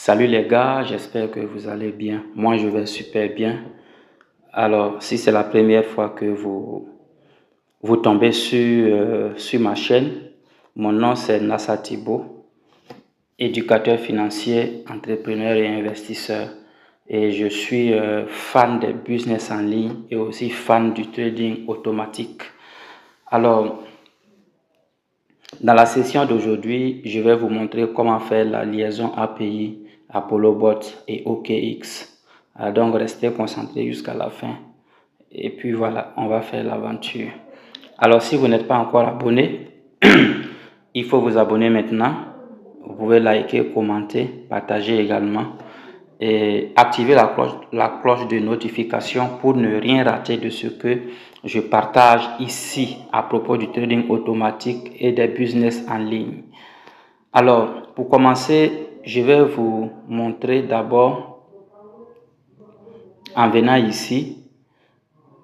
Salut les gars, j'espère que vous allez bien. Moi, je vais super bien. Alors, si c'est la première fois que vous tombez sur ma chaîne, mon nom c'est Nassa Thibault, éducateur financier, entrepreneur et investisseur. Et je suis fan des business en ligne et aussi fan du trading automatique. Alors, dans la session d'aujourd'hui, je vais vous montrer comment faire la liaison API, ApolloBot et OKX. Donc, restez concentrés jusqu'à la fin. Et puis voilà, on va faire l'aventure. Alors, si vous n'êtes pas encore abonné, il faut vous abonner maintenant. Vous pouvez liker, commenter, partager également. Et activer la cloche de notification pour ne rien rater de ce que je partage ici à propos du trading automatique et des business en ligne. Alors, pour commencer, je vais vous montrer d'abord, en venant ici,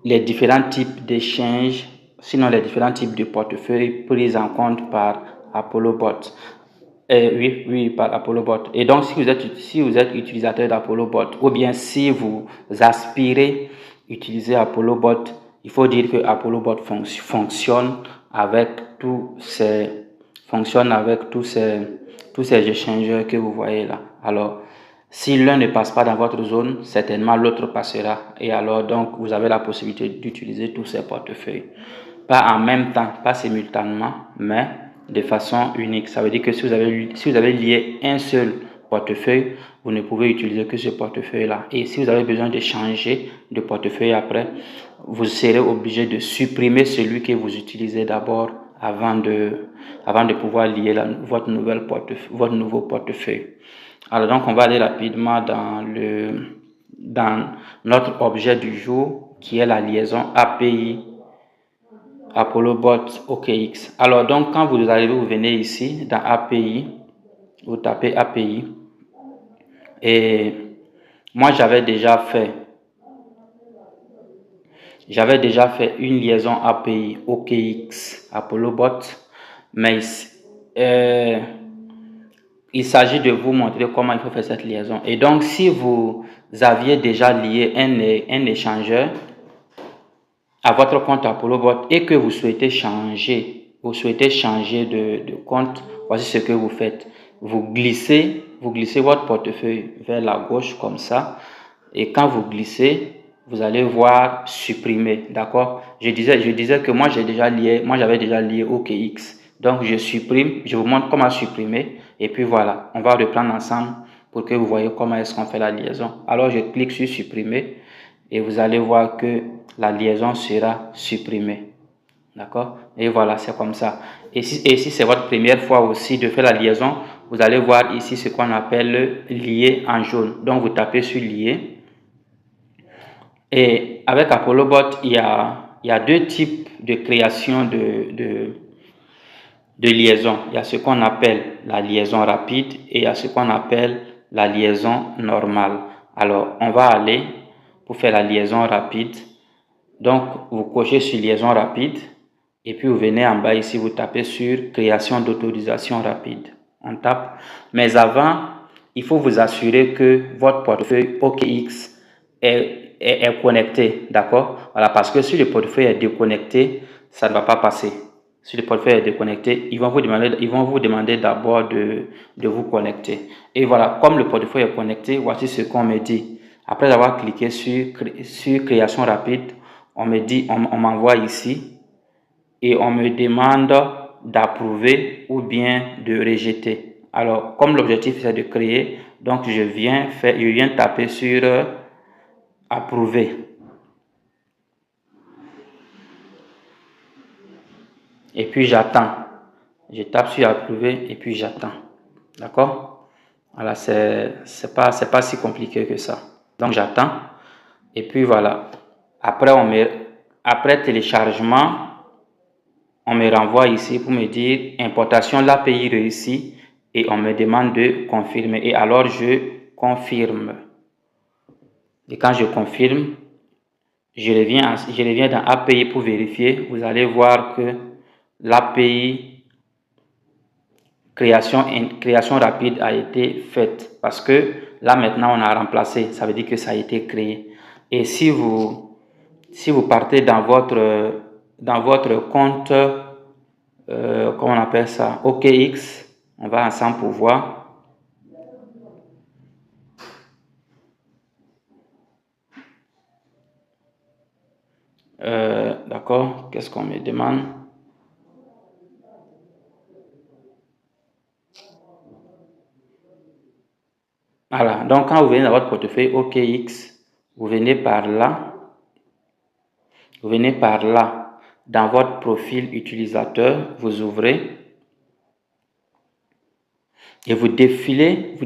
les différents types d'échanges, sinon les différents types de portefeuilles pris en compte par ApolloBot. Oui, par ApolloBot. Et donc, si vous êtes utilisateur d'ApolloBot, ou bien si vous aspirez utiliser ApolloBot, il faut dire que ApolloBot fonctionne avec tous ces échangeurs que vous voyez là. Alors, si l'un ne passe pas dans votre zone, certainement l'autre passera. Et alors, donc, vous avez la possibilité d'utiliser tous ces portefeuilles. Pas en même temps, pas simultanément, mais de façon unique. Ça veut dire que si vous avez lié un seul portefeuille, vous ne pouvez utiliser que ce portefeuille-là. Et si vous avez besoin de changer de portefeuille après, vous serez obligé de supprimer celui que vous utilisez d'abord avant de pouvoir lier votre nouveau portefeuille. Alors donc, on va aller rapidement dans notre objet du jour qui est la liaison API ApolloBot OKX. Alors donc, quand vous arrivez, vous venez ici dans API, vous tapez API et moi j'avais déjà fait une liaison API OKX ApolloBot, mais il s'agit de vous montrer comment il faut faire cette liaison. Et donc, si vous aviez déjà lié un échangeur à votre compte ApolloBot et que vous souhaitez changer de compte, voici ce que vous faites. Vous glissez votre portefeuille vers la gauche comme ça. Et quand vous glissez, vous allez voir supprimer, d'accord? Je disais que moi j'avais déjà lié OKX. Donc je supprime, je vous montre comment supprimer. Et puis voilà, on va reprendre ensemble pour que vous voyez comment est-ce qu'on fait la liaison. Alors je clique sur supprimer et vous allez voir que la liaison sera supprimée. D'accord? Et voilà, c'est comme ça. Et si c'est votre première fois aussi de faire la liaison, vous allez voir ici ce qu'on appelle lier en jaune. Donc vous tapez sur lier. Et avec ApolloBot, il y a deux types de création de liaison. Il y a ce qu'on appelle la liaison rapide et il y a ce qu'on appelle la liaison normale. Alors, on va aller pour faire la liaison rapide. Donc, vous cochez sur liaison rapide et puis vous venez en bas ici, vous tapez sur création d'autorisation rapide. On tape. Mais avant, il faut vous assurer que votre portefeuille OKX est connecté. D'accord? Voilà, parce que si le portefeuille est déconnecté, ça ne va pas passer. Si le portefeuille est déconnecté, ils vont vous demander d'abord de vous connecter. Et voilà, comme le portefeuille est connecté, voici ce qu'on me dit. Après avoir cliqué sur création rapide, on m'envoie ici et on me demande d'approuver ou bien de rejeter. Alors, comme l'objectif c'est de créer, donc je viens taper sur approuver. Et puis j'attends. Je tape sur approuver et puis j'attends. D'accord? Voilà, c'est pas si compliqué que ça. Donc j'attends. Et puis voilà. Après téléchargement, on me renvoie ici pour me dire importation l'API réussie et on me demande de confirmer. Et alors je confirme. Et quand je confirme, je reviens dans API pour vérifier. Vous allez voir que l'API création rapide a été faite parce que là maintenant on a remplacé, ça veut dire que ça a été créé. Et si vous partez dans votre compte, comment on appelle ça, OKX, on va ensemble pour voir. D'accord, qu'est-ce qu'on me demande? Voilà, donc quand vous venez dans votre portefeuille OKX, vous venez par là, dans votre profil utilisateur, vous ouvrez et vous défilez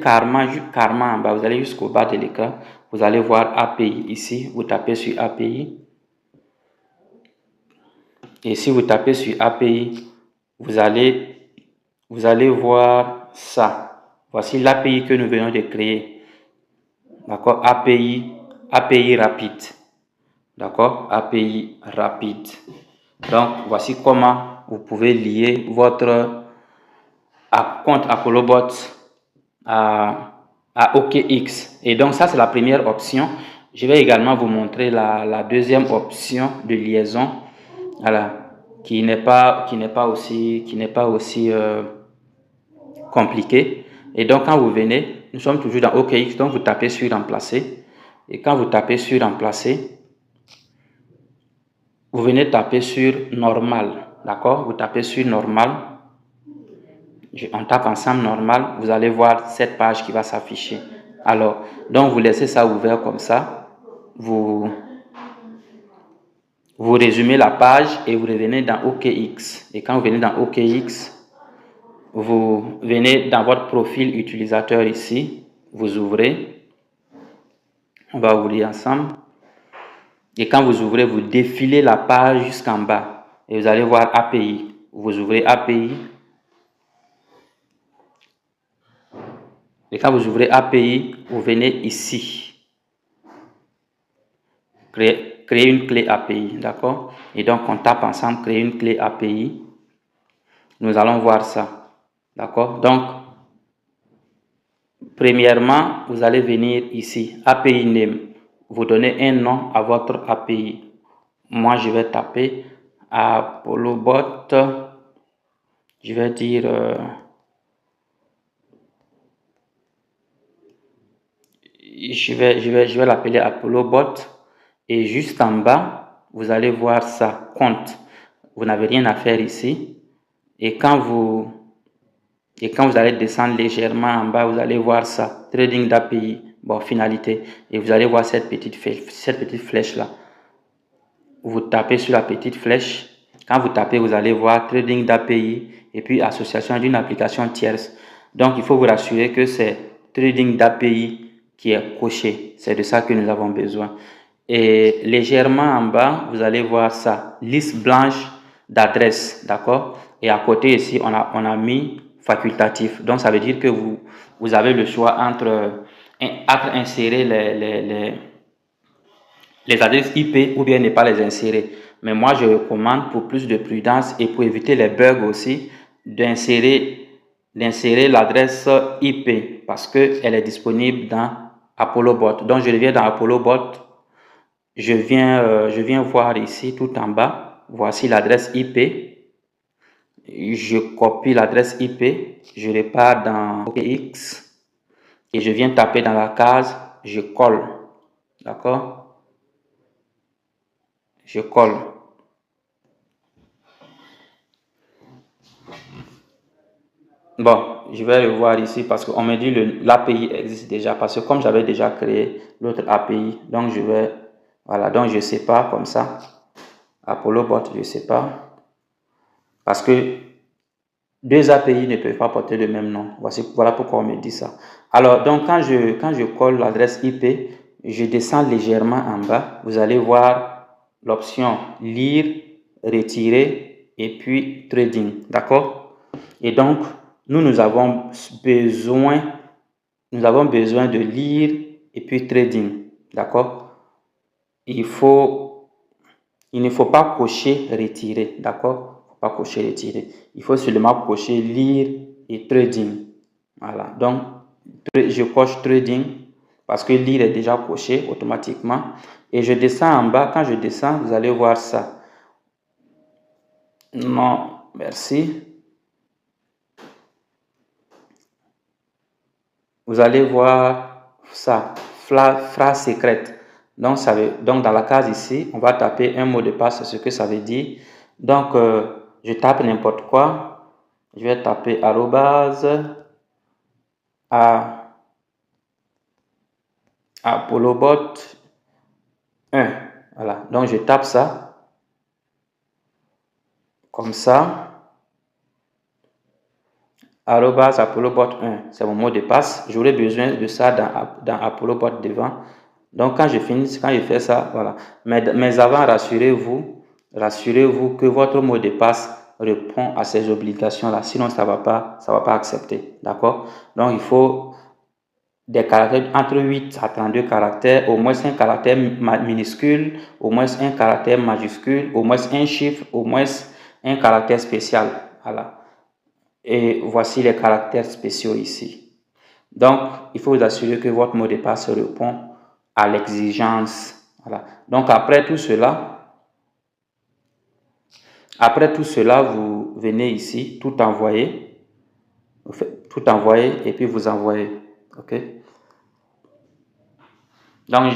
carrément en bas, vous allez jusqu'au bas de l'écran, vous allez voir API ici, vous tapez sur API. Et si vous tapez sur API, vous allez voir ça. Voici l'API que nous venons de créer. D'accord? API rapide. D'accord? API rapide. Donc, voici comment vous pouvez lier votre compte ApolloBot à OKX. Et donc, ça, c'est la première option. Je vais également vous montrer la deuxième option de liaison. Voilà, qui n'est pas aussi compliqué. Et donc quand vous venez, nous sommes toujours dans OKX, donc vous tapez sur remplacer. Et quand vous tapez sur remplacer, vous venez taper sur normal. D'accord? Vous tapez sur normal. On tape ensemble normal. Vous allez voir cette page qui va s'afficher. Alors, donc vous laissez ça ouvert comme ça. Vous résumez la page et vous revenez dans OKX. Et quand vous venez dans OKX, vous venez dans votre profil utilisateur ici, vous ouvrez, on va ouvrir ensemble. Et quand vous ouvrez, vous défilez la page jusqu'en bas et vous allez voir API. Vous ouvrez API. Et quand vous ouvrez API, vous venez ici. Créer une clé API, d'accord? Et donc, on tape ensemble, créer une clé API. Nous allons voir ça, d'accord? Donc, premièrement, vous allez venir ici, API name. Vous donnez un nom à votre API. Moi, je vais taper ApolloBot. Je vais dire je vais l'appeler ApolloBot. Et juste en bas, vous allez voir ça, compte. Vous n'avez rien à faire ici. Et quand vous allez descendre légèrement en bas, vous allez voir ça, trading d'API, bon, finalité. Et vous allez voir cette petite flèche là. Vous tapez sur la petite flèche. Quand vous tapez, vous allez voir trading d'API et puis association d'une application tierce. Donc, il faut vous rassurer que c'est trading d'API qui est coché. C'est de ça que nous avons besoin. Et légèrement en bas, vous allez voir ça, liste blanche d'adresses, d'accord? Et à côté ici, on a mis facultatif. Donc, ça veut dire que vous avez le choix entre insérer les adresses IP ou bien ne pas les insérer. Mais moi, je recommande pour plus de prudence et pour éviter les bugs aussi, d'insérer l'adresse IP parce qu'elle est disponible dans ApolloBot. Donc, je reviens dans ApolloBot. Je viens voir ici tout en bas. Voici l'adresse IP. Je copie l'adresse IP. Je repars dans OKX et je viens taper dans la case. Je colle. D'accord? Je colle. Bon, je vais le voir ici parce qu'on me dit l'API existe déjà. Parce que comme j'avais déjà créé l'autre API, donc voilà, donc je ne sais pas comme ça. ApolloBot, je ne sais pas. Parce que deux API ne peuvent pas porter le même nom. Voilà pourquoi on me dit ça. Alors, donc quand je colle l'adresse IP, je descends légèrement en bas. Vous allez voir l'option lire, retirer et puis trading. D'accord? Et donc, nous avons besoin de lire et puis trading. D'accord? Il ne faut pas cocher retirer. D'accord? Pas cocher retirer. Il faut seulement cocher lire et trading. Voilà, donc je coche trading parce que lire est déjà coché automatiquement. Et je descends en bas. Quand je descends, vous allez voir ça. Non, merci. Vous allez voir ça, phrase secrète. Donc, donc dans la case ici, on va taper un mot de passe, c'est ce que ça veut dire. Donc, je tape n'importe quoi. Je vais taper arrobase Apolobot 1. Voilà, donc je tape ça. Comme ça. Arrobase Apolobot 1, c'est mon mot de passe. J'aurai besoin de ça dans Apolobot devant. Donc, quand je finis, quand je fais ça, voilà. Mais avant, rassurez-vous que votre mot de passe répond à ces obligations-là. Sinon, ça va pas accepter. D'accord? Donc, il faut des caractères entre 8 à 32 caractères, au moins un caractère minuscule, au moins un caractère majuscule, au moins un chiffre, au moins un caractère spécial. Voilà. Et voici les caractères spéciaux ici. Donc, il faut vous assurer que votre mot de passe répond à l'exigence. Voilà. Donc, après tout cela, vous venez ici, tout envoyer. Vous faites tout envoyer et puis vous envoyez. OK? Donc,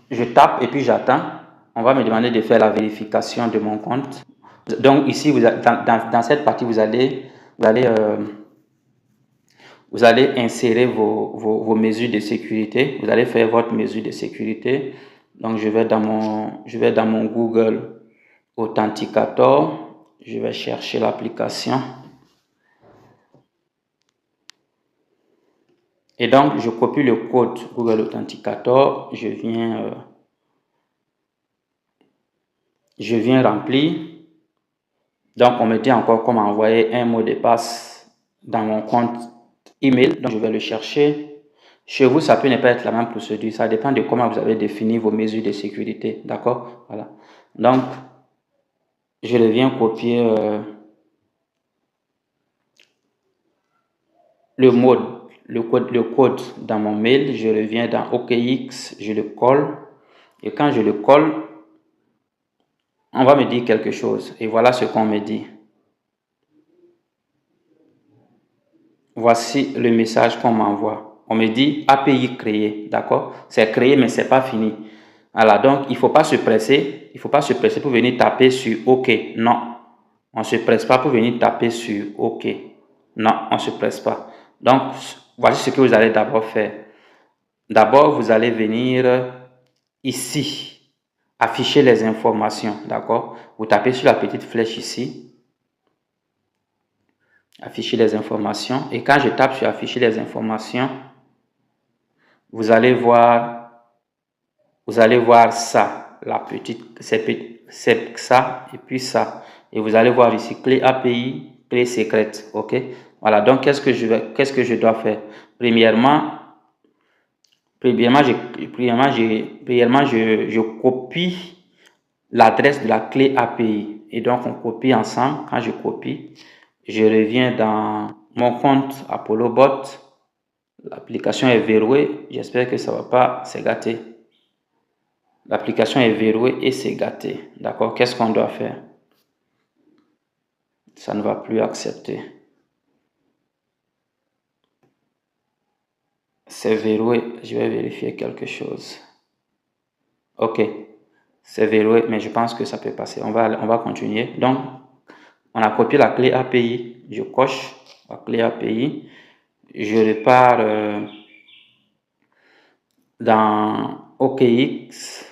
je tape et puis j'attends. On va me demander de faire la vérification de mon compte. Donc, ici, dans cette partie, vous allez insérer vos mesures de sécurité. Vous allez faire votre mesure de sécurité. Donc, je vais dans mon Google Authenticator. Je vais chercher l'application. Et donc, je copie le code Google Authenticator. Je viens remplir. Donc, on me dit encore comment envoyer un mot de passe dans mon compte email. Donc, je vais le chercher. Chez vous, ça peut ne pas être la même procédure. Ça dépend de comment vous avez défini vos mesures de sécurité. D'accord? Voilà. Donc, je viens copier le code dans mon mail. Je reviens dans OKX, je le colle. Et quand je le colle, on va me dire quelque chose. Et voilà ce qu'on me dit. Voici le message qu'on m'envoie. On me dit API créé, d'accord? C'est créé, mais c'est pas fini. Voilà, donc il faut pas se presser. Il faut pas se presser pour venir taper sur OK. Non, on se presse pas pour venir taper sur OK. Non, on se presse pas. Donc, voici ce que vous allez d'abord faire. D'abord, vous allez venir ici, afficher les informations, d'accord? Vous tapez sur la petite flèche ici. Afficher les informations. Et quand je tape sur afficher les informations, vous allez voir ça, la petite, c'est ça et puis ça. Et vous allez voir ici clé API, clé secrète. OK? Voilà. Donc, qu'est-ce que je dois faire? Premièrement, je copie l'adresse de la clé API. Et donc, on copie ensemble. Quand je copie, je reviens dans mon compte Apolobot. L'application est verrouillée. J'espère que ça ne va pas se gâter. L'application est verrouillée et c'est gâté. D'accord? Qu'est-ce qu'on doit faire? Ça ne va plus accepter. C'est verrouillé. Je vais vérifier quelque chose. OK. C'est verrouillé, mais je pense que ça peut passer. On va continuer. Donc, on a copié la clé API. Je coche la clé API. Je repars dans OKX.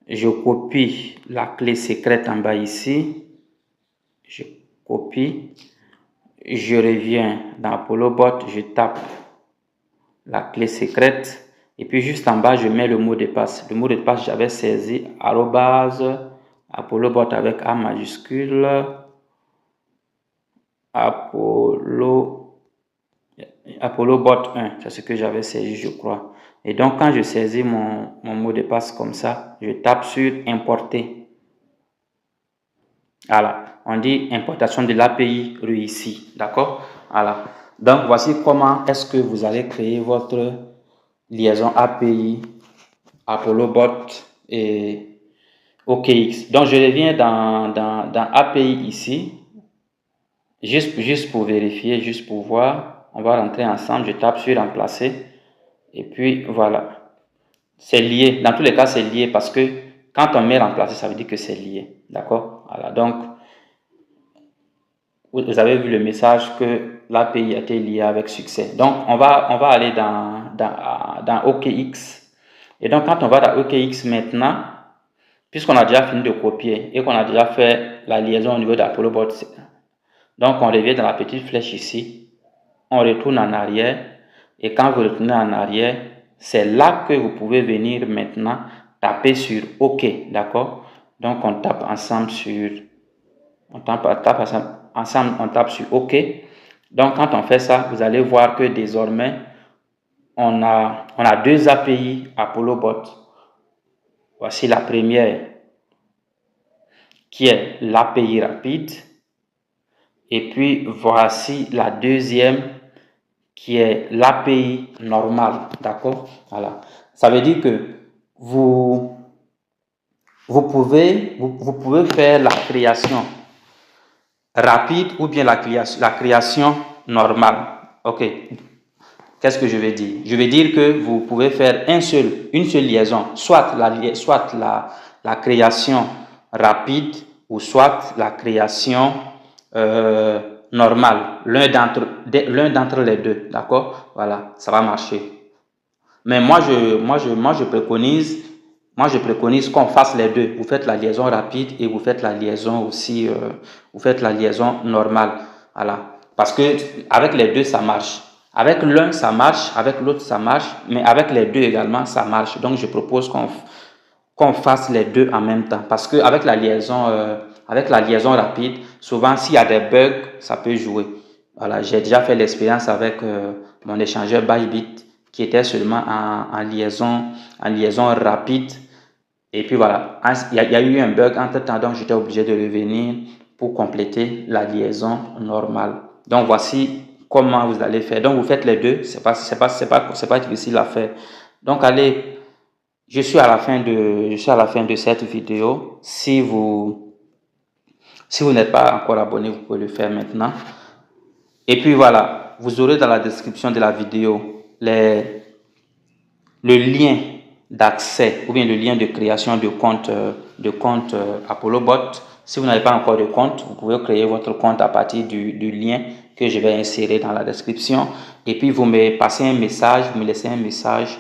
Je copie la clé secrète en bas ici. Je copie. Je reviens dans Apolobot. Je tape la clé secrète. Et puis juste en bas, je mets le mot de passe. Le mot de passe, j'avais saisi arrobase Apolobot avec A majuscule. Apolobot 1, c'est ce que j'avais saisi, je crois. Et donc, quand je saisis mon mot de passe comme ça, je tape sur importer. Voilà, on dit importation de l'API réussie, d'accord? Voilà. Donc, voici comment est-ce que vous allez créer votre liaison API, ApolloBot et OKX. Donc, je reviens dans API ici, juste pour vérifier, juste pour voir. On va rentrer ensemble. Je tape sur remplacer. Et puis, voilà. C'est lié. Dans tous les cas, c'est lié parce que quand on met remplacer, ça veut dire que c'est lié. D'accord? Voilà. Donc, vous avez vu le message que l'API a été liée avec succès. Donc, on va aller dans OKX. Et donc, quand on va dans OKX maintenant, puisqu'on a déjà fini de copier et qu'on a déjà fait la liaison au niveau d'ApolloBot, donc on revient dans la petite flèche ici, on retourne en arrière et quand vous retournez en arrière, c'est là que vous pouvez venir maintenant taper sur OK, d'accord? Donc on tape ensemble sur, on tape sur OK. Donc quand on fait ça, vous allez voir que désormais, on a deux API ApolloBot. Voici la première qui est l'API rapide. Et puis, voici la deuxième qui est l'API normale. D'accord? Voilà. Ça veut dire que vous pouvez faire la création rapide ou bien la création normale. OK. Qu'est-ce que je vais dire? Je vais dire que vous pouvez faire une seule liaison, soit la création rapide ou soit la création normale, l'un d'entre les deux, d'accord? Voilà, ça va marcher. Mais moi je préconise qu'on fasse les deux. Vous faites la liaison rapide et vous faites la liaison aussi, vous faites la liaison normale, voilà. Parce que avec les deux ça marche. Avec l'un ça marche, avec l'autre ça marche, mais avec les deux également ça marche. Donc je propose qu'on fasse les deux en même temps, parce que avec la liaison rapide, souvent s'il y a des bugs, ça peut jouer. Voilà, j'ai déjà fait l'expérience avec mon échangeur Bybit qui était seulement en liaison rapide. Et puis voilà, il y a eu un bug entre temps, donc j'étais obligé de revenir pour compléter la liaison normale. Donc voici comment vous allez faire. Donc vous faites les deux, c'est pas difficile à faire. Donc allez, je suis à la fin de cette vidéo. Si vous n'êtes pas encore abonné, vous pouvez le faire maintenant. Et puis voilà, vous aurez dans la description de la vidéo le lien d'accès ou bien le lien de création de compte ApolloBot. Si vous n'avez pas encore de compte, vous pouvez créer votre compte à partir du lien que je vais insérer dans la description. Et puis vous me passez un message, vous me laissez un message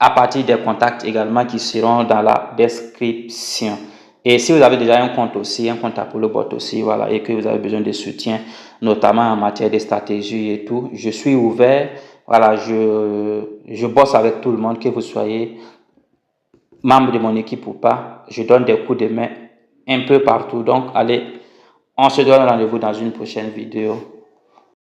à partir des contacts également qui seront dans la description. Et si vous avez déjà un compte aussi, un compte ApolloBot aussi, voilà, et que vous avez besoin de soutien, notamment en matière de stratégie et tout, je suis ouvert. Voilà, je bosse avec tout le monde, que vous soyez membre de mon équipe ou pas. Je donne des coups de main un peu partout. Donc, allez, on se donne rendez-vous dans une prochaine vidéo.